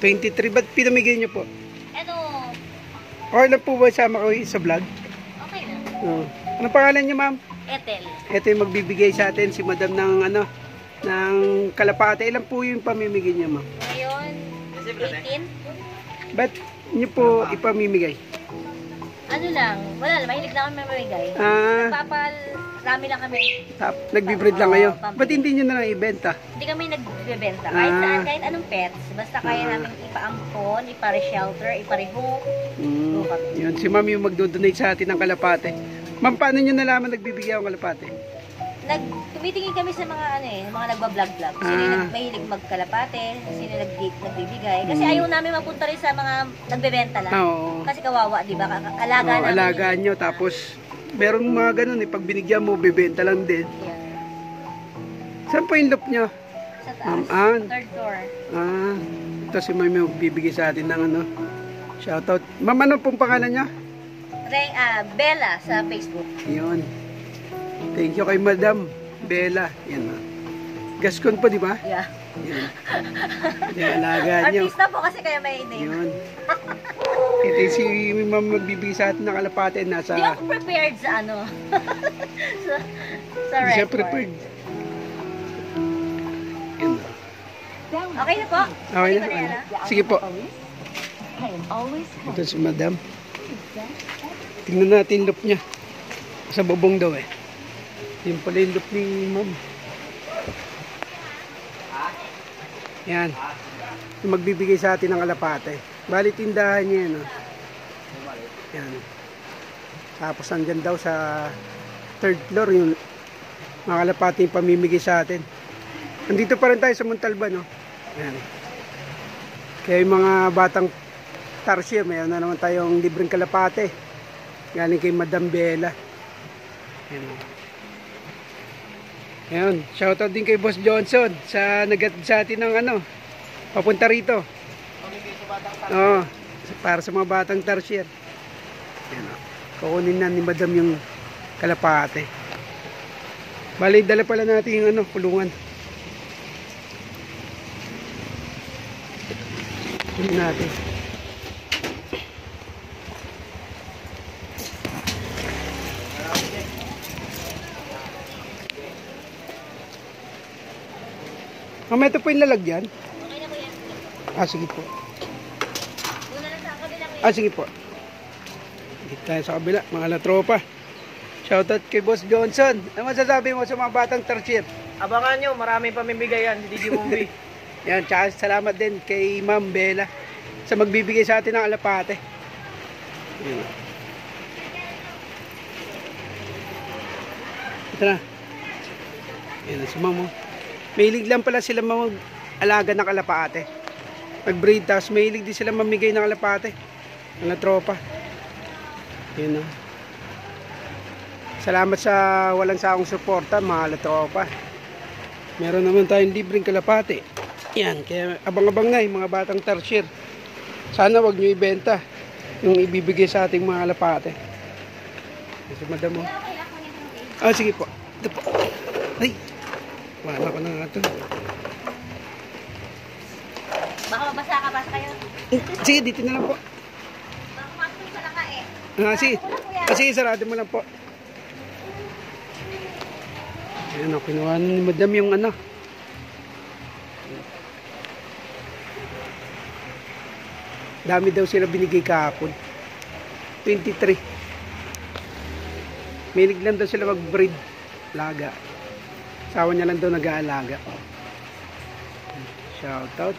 23. Ba't pinamigay niyo po? Ano? Okay lang po ba sama ko sa vlog? Okay na. Anong pangalan niyo, ma'am? Ethel. Ito yung magbibigay sa atin, si madam ng ano, ng kalapate. Ilan po yung pamimigay niya, ma'am? Ngayon, 18. Ba't niyo po ipamimigay? Ano lang, wala lang, mahilig na kami mamimigay. Rami lang kami. Nagbibreed lang kayo. Pambili. Ba't hindi nyo na lang ibenta? Hindi kami nagbebenta. Kahit saan, kahit anong pets. Basta kaya namin ipa-ampon, ipare-shelter, ipare-home. Yun, si ma'am yung magdodonate sa atin ng kalapate. Ma'am, paano nyo nalaman nagbibigay ang kalapate? Tumitingin kami sa mga mga nagba-vlog-vlog. Sino yung mahilig magkalapate, sino nagbibigay. Kasi ayaw namin mapunta rin sa mga nagbebenta lang. Kasi kawawa, di ba? Alaga namin. Alagaan nyo, tapos meron mga ganun pag binigyan mo, bibenta lang din. Yeah. Saan po yung loop nyo? Sa taas, third floor. Ito si ma'am yung bibigay sa atin ng ano. Shoutout. Ma'am, ano pong pangalan nyo? Bella sa Facebook. Yun. Thank you kay Madam Bella. Yan. Gaskon po, di ba? Yeah. Yan. Yung alaga nyo. Artista po kasi kaya may name. Yun. Ito si ma'am magbibigay sa atin ng kalapate. Nasa... Hindi ako prepared sa ano. sa Hindi siya record. prepared. Yan. Okay na po? Okay na. Sige po. Ito si Madam. Tingnan natin loop niya. Sa bubong daw Yung pala yung loop ni ma'am. Yan. Yung magbibigay sa atin ng kalapate. Bali tindahan niya yan. Yan. Tapos nandyan daw sa third floor yung mga kalapate yung pamimigay sa atin. Nandito pa rin tayo sa Montalban. Yan. Kaya yung mga batang tarsier, mayroon na naman tayong libreng kalapate. Galing kay Madam Bella. Yan. Yan. Shoutout din kay Boss Johnson sa nagatid sa atin ng papunta rito. Para sa mga batang tarsier. Yan. Kukunin na ni Madam yung kalapate. Bali, dala pala natin yung kulungan. Kunin natin. Ma'am, ito po yung lalagyan. Okay na po yan. Sige po. Una lang sa kabila. Sige po. Dito tayo sa kabila, mga latropa. Shoutout kay Boss Johnson. Ano masasabi mo sa mga batang tarsier? Abangan nyo, maraming pamimigay yan, hindi Digimumbi. Yan, tsaka salamat din kay Ma'am Bella sa magbibigay sa atin ng alapate. Yan. Ito na. Yan, si Ma'am. Mahilig lang pala sila mag-alaga ng kalapate. Mag-breed, tapos mahilig din sila mamigay ng kalapate. Mga tropa. Yun. Salamat sa walang sakong suporta, mga tropa. Meron naman tayong libreng kalapate. Yan, kaya abang-abang na yung mga batang tarsier. Sana wag nyo ibenta yung ibibigay sa ating mga kalapate. Kasi madam mo. Sige po. Ito po. Ay! Wala ko na nga ito. Baka mabasa ka, basa kayo. Sige, dito na lang po. Baka pumasok sa laka Sige. Sige, sarado mo lang po. Ayan, kinuha ni madam yung dami daw sila binigay kahapon. 23. Milig lang daw sila mag-breed. Laga. Sawa niya lang daw nag-aalaga. Shoutout.